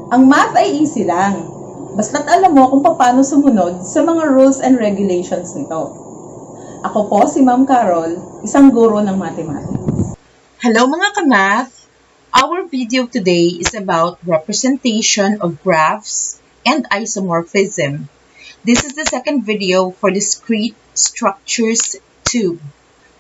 Ang math ay easy lang. Basta't alam mo kung paano sumunod sa mga rules and regulations nito. Ako po si Ma'am Carol, isang guro ng mathematics. Hello mga ka-math! Our video today is about representation of graphs and isomorphism. This is the second video for discrete structures 2.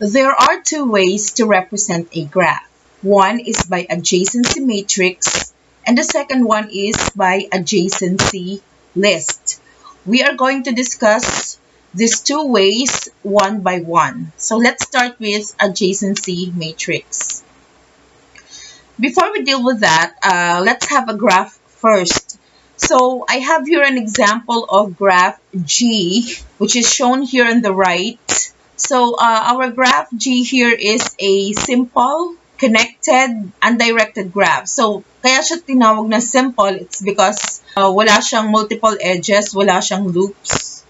There are two ways to represent a graph. One is by adjacency matrix and the second one is by adjacency list. We are going to discuss these two ways one by one. So let's start with adjacency matrix. Before we deal with that, let's have a graph first. So I have here an example of graph G, which is shown here on the right. So our graph G here is a simple, connected, undirected graph. So kaya siya tinawag na simple, it's because wala siyang multiple edges, wala siyang loops.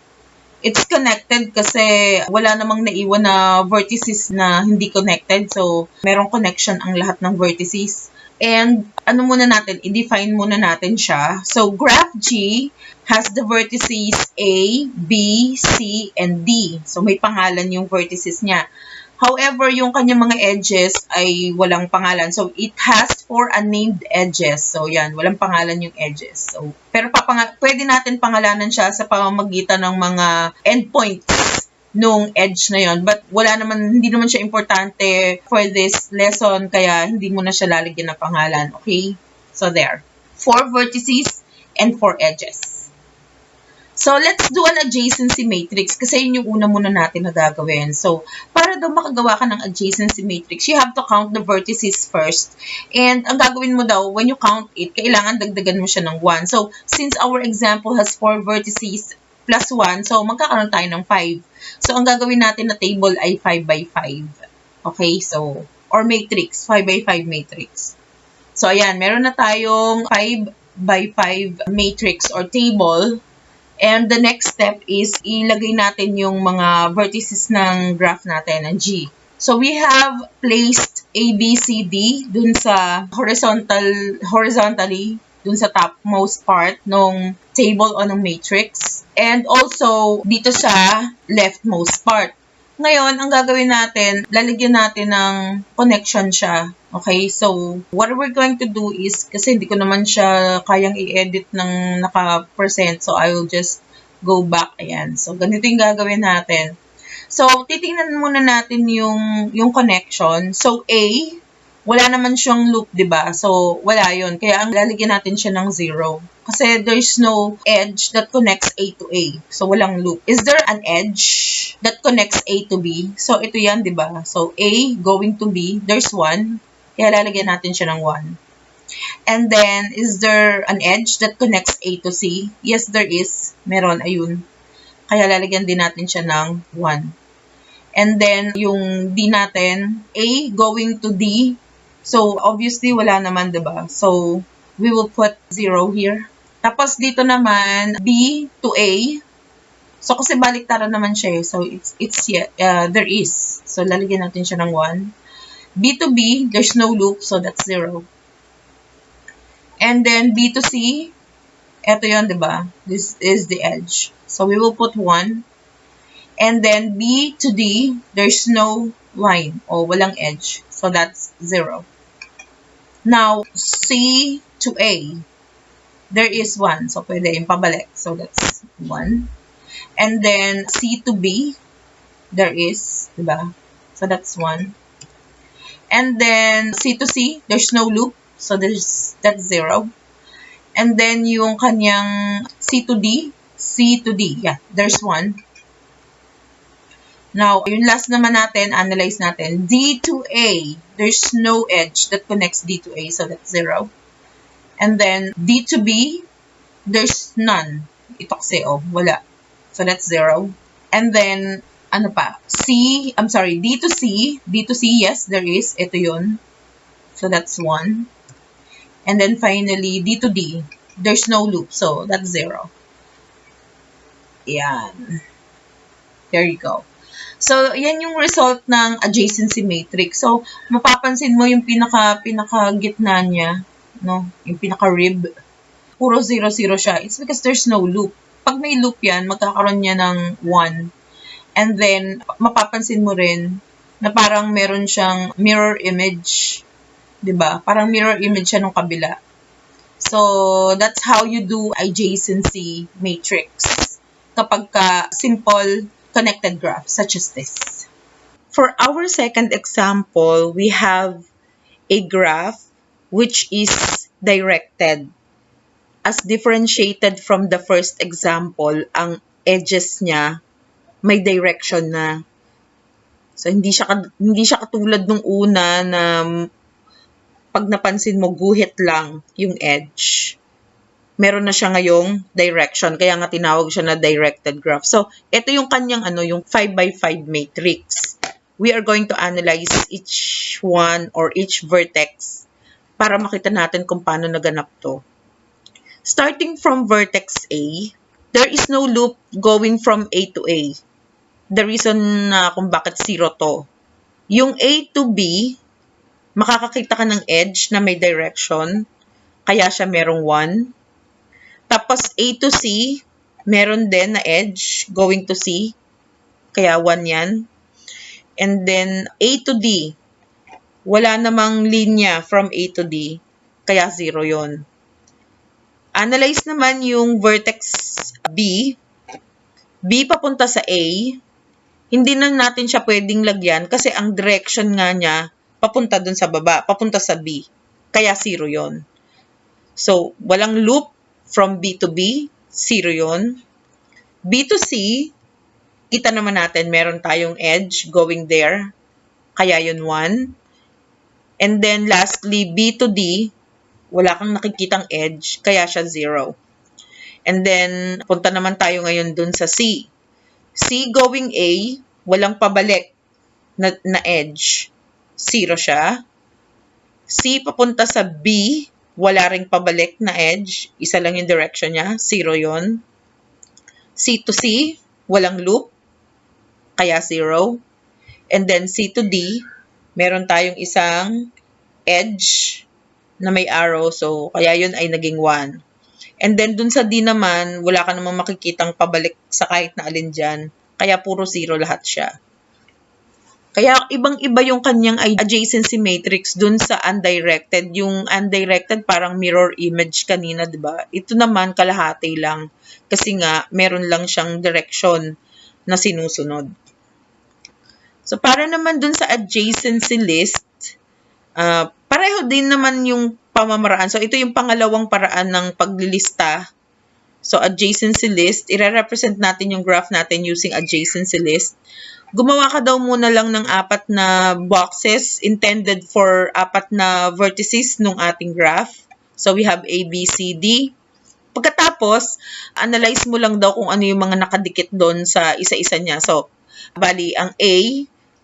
It's connected kasi wala namang naiwan na vertices na hindi connected. So merong connection ang lahat ng vertices. And ano muna natin, i-define muna natin siya. So graph G has the vertices A, B, C, and D. So may pangalan yung vertices niya. However, yung kanyang mga edges ay walang pangalan. So it has 4 unnamed edges. So yan, walang pangalan yung edges. So pero pwede natin pangalanan siya sa pamamagitan ng mga endpoints nung edge na yon. But hindi naman siya importante for this lesson, kaya hindi mo na siya lalagyan ng pangalan. Okay? So there. 4 vertices and 4 edges. So let's do an adjacency matrix kasi yun yung una muna natin na gagawin. So para daw makagawa ka ng adjacency matrix, you have to count the vertices first. And ang gagawin mo daw, when you count it, kailangan dagdagan mo siya ng 1. So since our example has 4 vertices plus 1, so magkakaroon tayo ng 5. So ang gagawin natin na table ay 5 by 5. Okay, so, or matrix, 5 by 5 matrix. So ayan, meron na tayong 5 by 5 matrix or table. And the next step is ilagay natin yung mga vertices ng graph natin, ng G. So we have placed A, B, C, D dun sa horizontally, dun sa topmost part ng table o ng matrix. And also dito sa leftmost part. Ngayon, ang gagawin natin, lalagyan natin ng connection siya. Okay, so what we're going to do is, kasi hindi ko naman siya kayang i-edit ng naka-percent, so I will just go back. Ayan, so ganito yung gagawin natin. So, titingnan muna natin yung connection. So, A, wala naman siyang loop, diba? So, wala yun. Kaya ang lalagyan natin siya ng 0. Kasi there's no edge that connects A to A. So, walang loop. Is there an edge that connects A to B? So, ito yan, diba? So, A going to B, there's 1. Kaya lalagyan natin siya ng 1. And then, is there an edge that connects A to C? Yes, there is. Meron, ayun. Kaya lalagyan din natin siya ng 1. And then, yung D natin, A going to D. So, obviously, wala naman, diba? So, we will put 0 here. Tapos, dito naman, B to A. So, kasi baliktaran naman siya. So, there is. So, lalagyan natin siya ng 1. B to B, there's no loop. So, that's 0. And then, B to C, eto yun, diba? This is the edge. So, we will put 1. And then, B to D, there's no line o walang edge. So, that's 0. Now, C to A, there is 1. So, pwede yung pabalik. So, that's 1. And then, C to B, there is, diba? So, that's 1. And then, C to C, there's no loop. So, that's 0. And then, yung kanyang C to D, yeah, there's 1. Now, yung last naman natin, analyze natin. D to A, there's no edge that connects D to A, so that's 0. And then, D to B, there's none. Ito kasi, wala. So that's 0. And then, ano pa? D to C, yes, there is. Ito yun. So that's 1. And then finally, D to D, there's no loop, so that's 0. Yan. There you go. So, yan yung result ng adjacency matrix. So, mapapansin mo yung pinaka-gitna niya, no? Yung pinaka-rib. puro 0, 0 siya? It's because there's no loop. Pag may loop yan, magkakaroon niya ng 1. And then, mapapansin mo rin na parang meron siyang mirror image. 'Di ba? Parang mirror image siya nung kabila. So, that's how you do adjacency matrix kapag ka simple connected graph such as this. For our second example, we have a graph which is directed. As differentiated from the first example, ang edges niya may direction na. So, hindi siya katulad nung una na pag napansin mo, guhit lang yung edge. Meron na siya ngayong direction. Kaya nga tinawag siya na directed graph. So, ito yung kanyang yung 5x5 matrix. We are going to analyze each one or each vertex para makita natin kung paano naganap to. Starting from vertex A, there is no loop going from A to A. The reason na kung bakit 0 to. Yung A to B, makakakita ka ng edge na may direction, kaya siya merong 1. Tapos A to C, meron din na edge going to C, kaya 1 yan. And then A to D, wala namang linya from A to D, kaya 0 yon. Analyze naman yung vertex B. B papunta sa A, hindi na natin siya pwedeng lagyan kasi ang direction nga niya papunta dun sa baba, papunta sa B. Kaya 0 yon. So, walang loop from B to B, 0 yon. B to C, kita naman natin meron tayong edge going there, kaya yun 1. And then lastly, B to D, wala kang nakikitang edge, kaya siya 0. And then, punta naman tayo ngayon dun sa C. C going A, walang pabalik na edge. 0 siya. C papunta sa B, wala ring pabalik na edge. Isa lang yung direction niya. 0 yon. C to C, walang loop. Kaya 0. And then C to D, meron tayong isang edge na may arrow. So, kaya yun ay naging 1. And then, dun sa D naman, wala ka namang makikitang pabalik sa kahit na alin dyan. Kaya puro 0 lahat siya. Kaya ibang-iba yung kanyang adjacency matrix dun sa undirected. Yung undirected parang mirror image kanina, di ba? Ito naman kalahati lang. Kasi nga, meron lang siyang direction na sinusunod. So, para naman dun sa adjacency list, pareho din naman yung pamamaraan. So, ito yung pangalawang paraan ng paglilista. So, adjacency list, i-represent natin yung graph natin using adjacency list. Gumawa ka daw muna lang ng 4 na boxes intended for 4 na vertices nung ating graph. So, we have A, B, C, D. Pagkatapos, analyze mo lang daw kung ano yung mga nakadikit doon sa isa-isa niya. So, bali, ang A,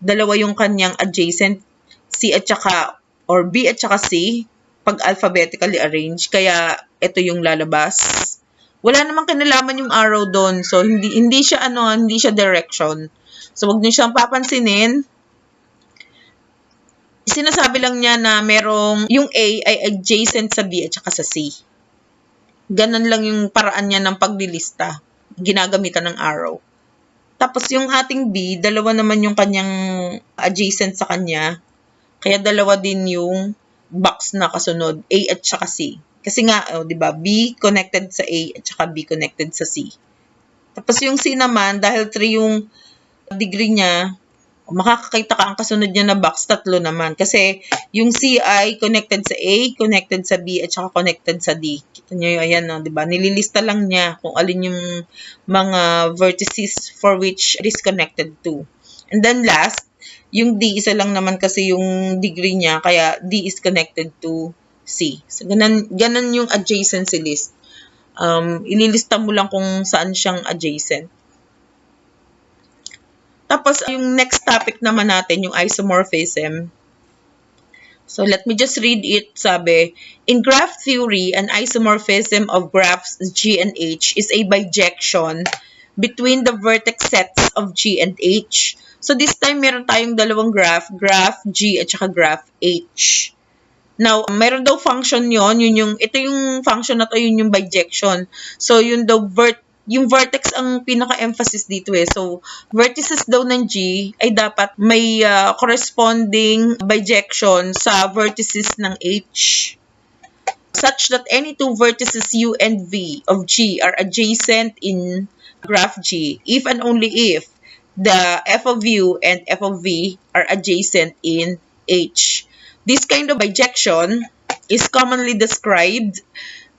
dalawa yung kanyang adjacent, C at saka, or B at saka C, pag alphabetically arranged. Kaya, ito yung lalabas. Wala namang kinalaman yung arrow doon. So, hindi siya direction. So, wag niyo siyang papansinin. Sinasabi lang niya na merong, yung A ay adjacent sa B at saka sa C. Ganun lang yung paraan niya ng paglilista. Ginagamitan ng arrow. Tapos, yung ating B, dalawa naman yung kanyang adjacent sa kanya. Kaya dalawa din yung box na kasunod, A at saka C. Kasi nga, di ba, B connected sa A at saka B connected sa C. Tapos yung C naman, dahil 3 yung degree niya, makakakita ka ang kasunod niya na box, 3 naman. Kasi yung C ay connected sa A, connected sa B, at saka connected sa D. Kita niyo ayan, no, di ba? Nililista lang niya kung alin yung mga vertices for which it is connected to. And then last, yung D, isa lang naman kasi yung degree niya, kaya D is connected to C. So, ganun yung adjacency list. Ililista mo lang kung saan siyang adjacent. Tapos, yung next topic naman natin, yung isomorphism. So, let me just read it. Sabi, in graph theory, an isomorphism of graphs G and H is a bijection between the vertex sets of G and H. So, this time, meron tayong dalawang graph G at saka graph H. Now, meron daw function ito yung function na to, yun yung bijection. So, yun daw yung vertex ang pinaka-emphasis dito eh. So, vertices daw ng G ay dapat may corresponding bijection sa vertices ng H, such that any two vertices U and V of G are adjacent in graph G if and only if the f of U and f of V are adjacent in H. This kind of bijection is commonly described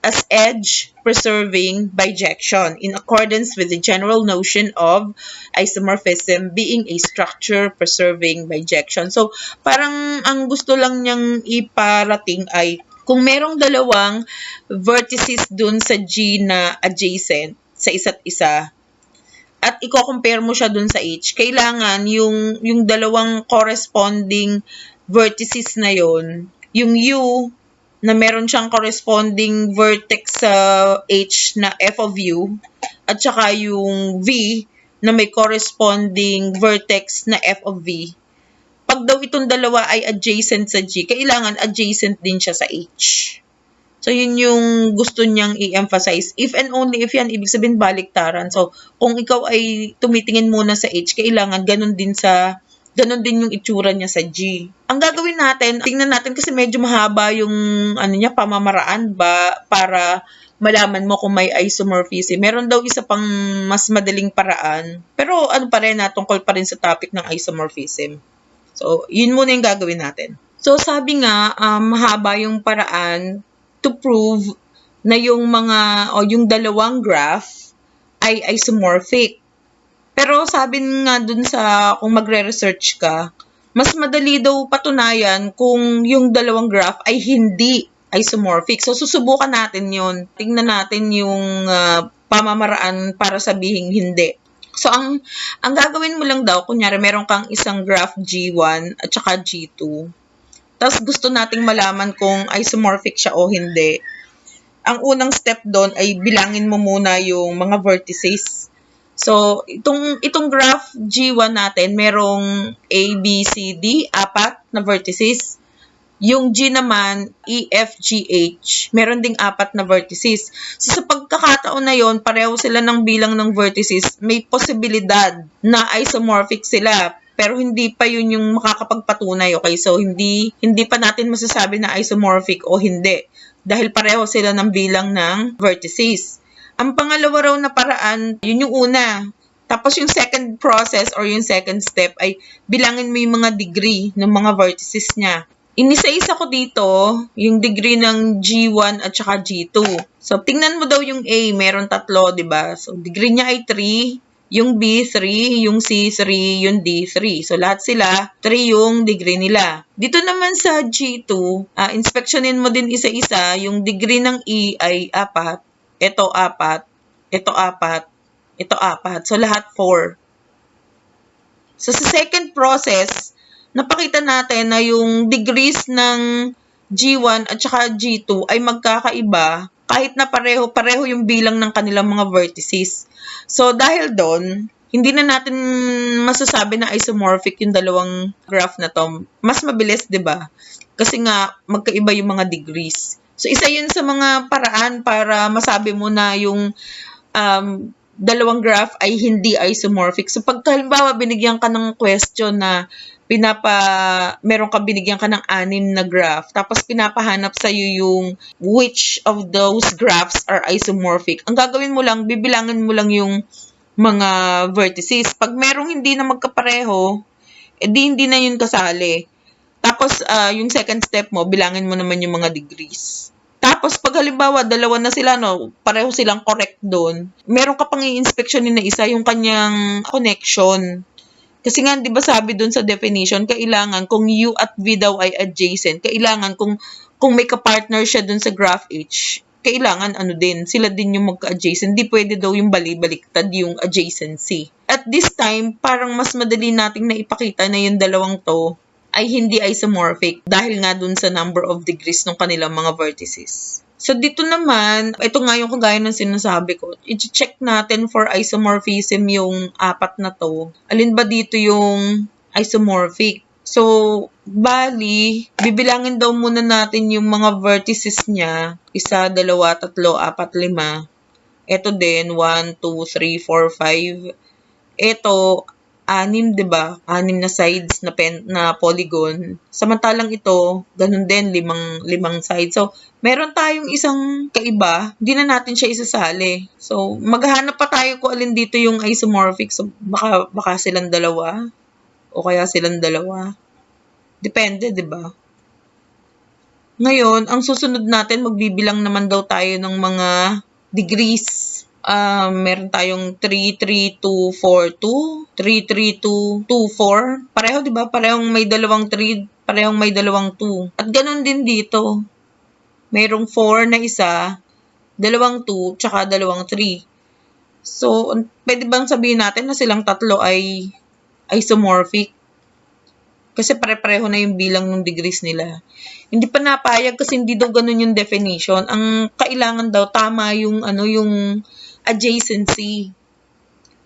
as edge-preserving bijection in accordance with the general notion of isomorphism being a structure-preserving bijection. So, parang ang gusto lang niyang iparating ay kung merong dalawang vertices dun sa G na adjacent sa isa't isa, at i-compare mo siya dun sa H, kailangan yung dalawang corresponding vertices na yon, yung U na meron siyang corresponding vertex sa H na f of U, at saka yung V na may corresponding vertex na f of V. Pag daw itong dalawa ay adjacent sa G, kailangan adjacent din siya sa H. So, yun yung gusto niyang i-emphasize. If and only if yan, ibig sabihin baliktaran. So, kung ikaw ay tumitingin muna sa H, kailangan ganun din yung itsura niya sa G. Ang gagawin natin, tingnan natin kasi medyo mahaba yung pamamaraan ba para malaman mo kung may isomorphism. Meron daw isa pang mas madaling paraan. Pero tungkol pa rin sa topic ng isomorphism. So, yun muna yung gagawin natin. So, sabi nga, mahaba yung paraan to prove na yung dalawang graph ay isomorphic. Pero sabi nga dun sa kung magre-research ka, mas madali daw patunayan kung yung dalawang graph ay hindi isomorphic. So, susubukan natin yun. Tingnan natin yung pamamaraan para sabihin hindi. So, ang gagawin mo lang daw, kunyari, meron kang isang graph G1 at saka G2. Tapos, gusto nating malaman kung isomorphic siya o hindi. Ang unang step doon ay bilangin mo muna yung mga vertices. So, itong graph G1 natin, merong A, B, C, D, 4 na vertices. Yung G naman, E, F, G, H, meron ding 4 na vertices. So, sa pagkakataon na yon, pareho sila ng bilang ng vertices, may posibilidad na isomorphic sila. Pero hindi pa yun yung makakapagpatunay, okay? So, hindi pa natin masasabi na isomorphic o hindi. Dahil pareho sila ng bilang ng vertices. Ang pangalawa raw na paraan, yun yung una. Tapos yung second process or yung second step ay bilangin mo yung mga degree ng mga vertices niya. Inisa-isa ko dito yung degree ng G1 at saka G2. So, tingnan mo daw yung A, meron 3, di ba? So, degree niya ay 3, yung B, 3, yung C, 3, yung D, 3. So, lahat sila, 3 yung degree nila. Dito naman sa G2, inspeksyonin mo din isa-isa, yung degree ng E ay 4, ito 4, ito 4, ito 4. So, lahat 4. So, sa second process, napakita natin na yung degrees ng G1 at saka G2 ay magkakaiba kahit na pareho yung bilang ng kanilang mga vertices. So, dahil doon, hindi na natin masasabi na isomorphic yung dalawang graph na to. Mas mabilis, di ba? Kasi nga, magkaiba yung mga degrees. So, isa yun sa mga paraan para masabi mo na yung dalawang graph ay hindi isomorphic. So, pag halimbawa, binigyan ka ng question na meron ka binigyan ka ng 6 na graph, tapos pinapahanap sa'yo yung which of those graphs are isomorphic. Ang gagawin mo lang, bibilangin mo lang yung mga vertices. Pag merong hindi na magkapareho, hindi na yun kasali. Tapos, yung second step mo, bilangin mo naman yung mga degrees. Tapos, pag halimbawa, dalawa na sila, pareho silang correct doon, meron ka pang i-inspeksyonin na isa, yung kanyang connection. Kasi nga, di ba sabi doon sa definition, kailangan kung U at V daw ay adjacent, kailangan kung may kapartner siya doon sa graph H, kailangan sila din yung magka-adjacent. Di pwede daw yung bali-baliktad yung adjacency. At this time, parang mas madali nating naipakita na yung dalawang to ay hindi isomorphic dahil nga dun sa number of degrees ng kanilang mga vertices. So, dito naman, ito nga yung kagaya ng sinasabi ko, i-check natin for isomorphism yung 4 na to. Alin ba dito yung isomorphic? So, Bali, bibilangin daw muna natin yung mga vertices niya. 1, 2, 3, 4, 5. Ito din, 1, 2, 3, 4, 5. Ito, 6, 'di ba? 6 na sides na polygon. Samantalang ito, ganun din, 5 sides. So, meron tayong isang kaiba, hindi na natin siya isasali. So, maghahanap pa tayo kung alin dito yung isomorphic. So, baka silang dalawa o kaya silang dalawa. Depende, 'di ba? Ngayon, ang susunod natin, magbibilang naman daw tayo ng mga degrees. Meron tayong 3, 3, 2, 4, 2. 3, 3, 2, 2, 4. Pareho, di ba? Parehong may dalawang 3, parehong may dalawang 2. At ganun din dito. Mayroong 4 na isa, dalawang 2, tsaka dalawang 3. So, pwede bang sabihin natin na silang tatlo ay isomorphic? Kasi pare-pareho na yung bilang ng degrees nila. Hindi pa napayag kasi hindi daw ganun yung definition. Ang kailangan daw tama yung yung adjacency.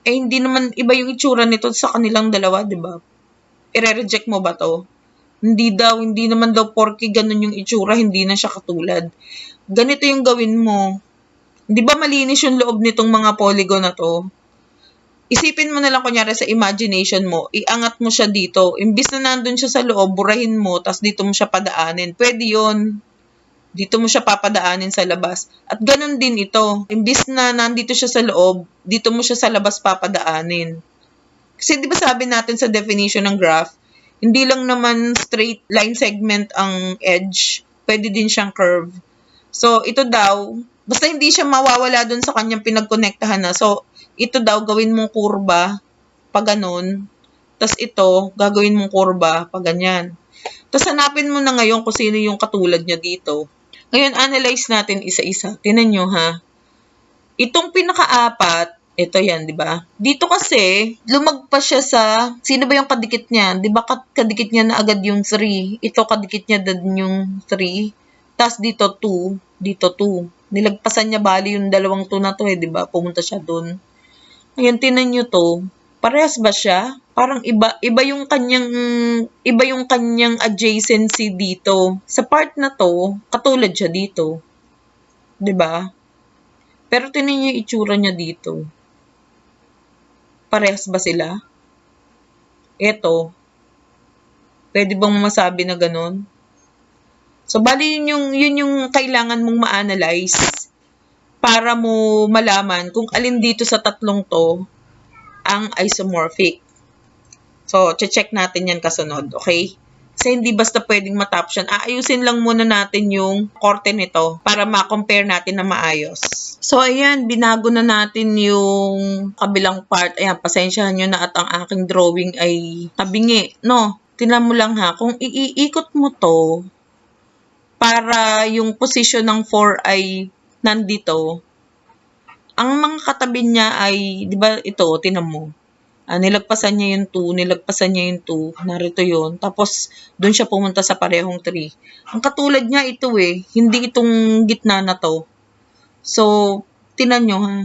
Eh hindi naman iba yung itsura nito sa kanilang dalawa, 'di ba? Ire-reject mo ba 'to? Hindi naman daw porke ganun yung itsura, hindi na siya katulad. Ganito yung gawin mo. Hindi ba malinis yung loob nitong mga polygon na 'to? Isipin mo na lang kunyari sa imagination mo, iangat mo siya dito. Imbis na nandun siya sa loob, burahin mo, tas dito mo siya padaanin. Pwede yun. Dito mo siya papadaanin sa labas. At ganun din ito. Imbis na nandito siya sa loob, dito mo siya sa labas papadaanin. Kasi di ba sabi natin sa definition ng graph, hindi lang naman straight line segment ang edge, pwede din siyang curve. So, ito daw, basta hindi siya mawawala dun sa kanyang pinagkonektahan na. So, ito daw, gawin mong kurba, pag ganun. Tapos ito, gagawin mong kurba, pag ganyan. Tapos hanapin mo na ngayon kung sino yung katulad niya dito. Ngayon, analyze natin isa-isa. Tinan nyo ha. Itong pinaka-apat, ito yan, di ba? Dito kasi, lumagpas siya sa, sino ba yung kadikit niya? Di ba kadikit niya na agad yung 3? Ito kadikit niya din yung 3. Tapos dito 2, dito 2. Nilagpasan niya bali yung dalawang 2 na to di ba? Pumunta siya dun. Ngayon, tinan nyo to. Parehas ba siya? Parang iba yung kanyang adjacency dito. Sa part na to, katulad siya dito. 'Di ba? Pero tinan niyo yung itsura niya dito. Parehas ba sila? Eto. Pwede bang masabi na ganun? So, bali yun yung kailangan mong ma-analyze para mo malaman kung alin dito sa tatlong to ang isomorphic. So, check natin yan kasunod, okay? Kasi hindi basta pwedeng matapos yan. Aayusin lang muna natin yung korte nito para ma-compare natin na maayos. So, ayan, binago na natin yung kabilang part. Ayan, pasensyahan nyo na at ang aking drawing ay tabingi, no? Tingnan mo lang ha, kung iikot mo to para yung position ng 4 ay nandito, ang mga katabi niya ay, di ba ito, tinan mo. Nilagpasan niya yung 2, nilagpasan niya yung 2, narito yun. Tapos, doon siya pumunta sa parehong 3. Ang katulad niya ito hindi itong gitna na to. So, tinan nyo ha.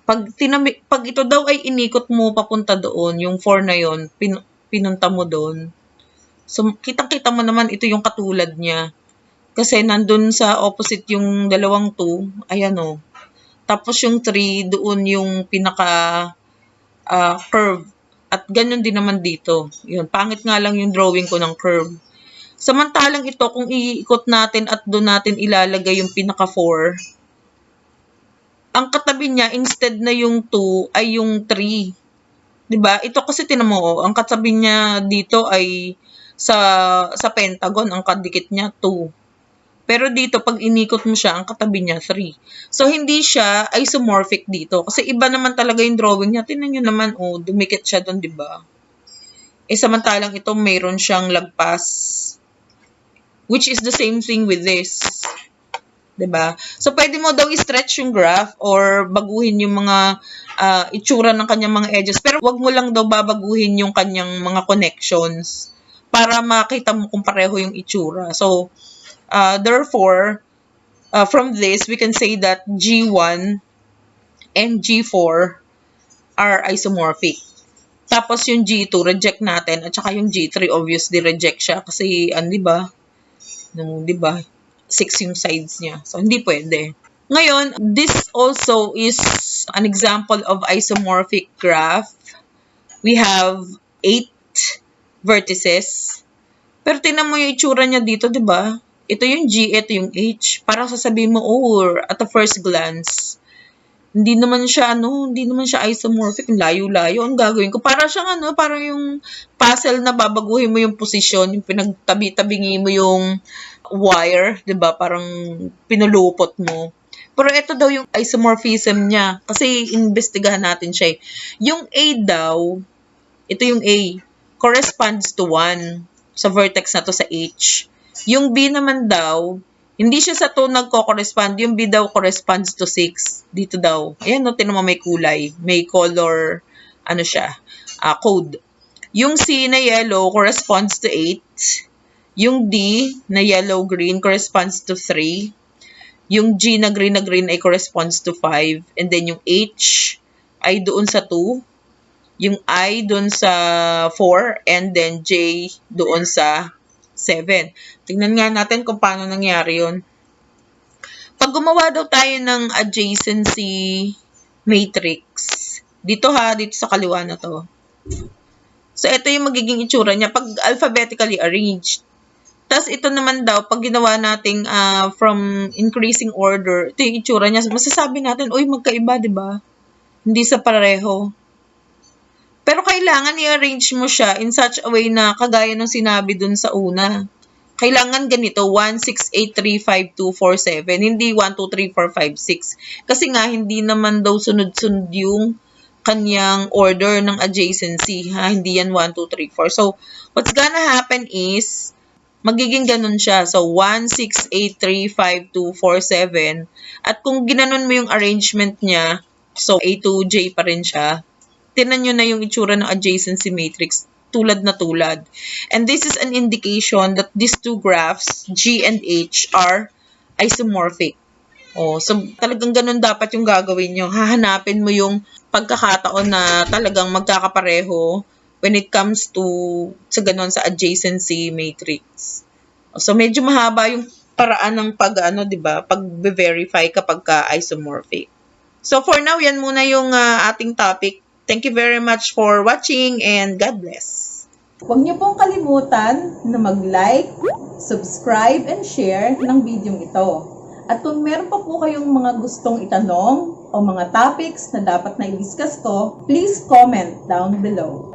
Pag ito daw ay inikot mo papunta doon, yung 4 na yon pinunta mo doon. So, kitang-kita mo naman ito yung katulad niya. Kasi nandun sa opposite yung dalawang 2, ayan o. Tapos yung 3, doon yung pinaka curve. At ganyan din naman dito. Yun, pangit nga lang yung drawing ko ng curve. Samantalang ito, kung iikot natin at doon natin ilalagay yung pinaka 4, ang katabi niya, instead na yung 2, ay yung 3. Diba? Ito kasi tinan mo, ang katabi niya dito ay sa pentagon, ang kadikit niya 2. Pero dito, pag inikot mo siya, ang katabi niya 3. So, hindi siya isomorphic dito. Kasi iba naman talaga yung drawing niya. Tingnan nyo naman, dumikit siya doon, diba? Samantalang ito, mayroon siyang lagpas. Which is the same thing with this. Diba? So, pwede mo daw i-stretch yung graph or baguhin yung mga itsura ng kanyang mga edges. Pero wag mo lang daw babaguhin yung kanyang mga connections para makita mo kung pareho yung itsura. So, therefore, from this, we can say that G1 and G4 are isomorphic. Tapos yung G2, reject natin. At saka yung G3, obviously reject siya. Kasi, di ba? Di ba? 6 yung sides niya. So, hindi pwede. Ngayon, this also is an example of isomorphic graph. We have 8 vertices. Pero tingnan mo yung itsura niya dito, di ba? Ito yung G, ito yung H. Parang sasabihin mo, at the first glance, hindi naman siya isomorphic, layo-layo. Ang gagawin ko, parang siyang parang yung puzzle na babaguhin mo yung posisyon, yung pinagtabi-tabingi mo yung wire, 'di ba? Parang pinulupot mo. Pero ito daw yung isomorphism niya kasi investigahan natin siya. Yung A daw, ito yung A, corresponds to 1 sa vertex na to sa H. Yung B naman daw, hindi siya sa 2 nagko-correspond. Yung B daw corresponds to 6. Dito daw. Ayan, tinan mo may kulay. May color, code. Yung C na yellow corresponds to 8. Yung D na yellow-green corresponds to 3. Yung G na green ay corresponds to 5. And then yung H ay doon sa 2. Yung I doon sa 4. And then J doon sa 7. Tingnan nga natin kung paano nangyari yun. Pag gumawa daw tayo ng adjacency matrix, dito sa kaliwa na to. So, ito yung magiging itsura niya pag alphabetically arranged. Tapos, ito naman daw, pag ginawa nating from increasing order, ito yung itsura niya. Masasabi natin, magkaiba, di ba? Hindi sa pareho. Pero kailangan i-arrange mo siya in such a way na kagaya ng sinabi dun sa una. Kailangan ganito, 1, 6, 8, 3, 5, 2, 4, 7. Hindi 1, 2, 3, 4, 5, 6. Kasi nga, hindi naman daw sunod-sunod yung kanyang order ng adjacency. Hindi yan 1, 2, 3, 4. So, what's gonna happen is, magiging ganun siya. So, 1, 6, 8, 3, 5, 2, 4, 7. At kung ginanon mo yung arrangement niya, so A to J pa rin siya, tinan nyo na yung itsura ng adjacency matrix, tulad na tulad. And this is an indication that these two graphs, G and H, are isomorphic. So talagang ganun dapat yung gagawin nyo. Hahanapin mo yung pagkakataon na talagang magkakapareho when it comes to sa adjacency matrix. So medyo mahaba yung paraan ng pag-verify kapag isomorphic. So for now, yan muna yung ating topic. Thank you very much for watching and God bless. Huwag niyo pong kalimutan na mag-like, subscribe, and share ng video ito. At kung meron pa po kayong mga gustong itanong o mga topics na dapat na i-discuss ko, please comment down below.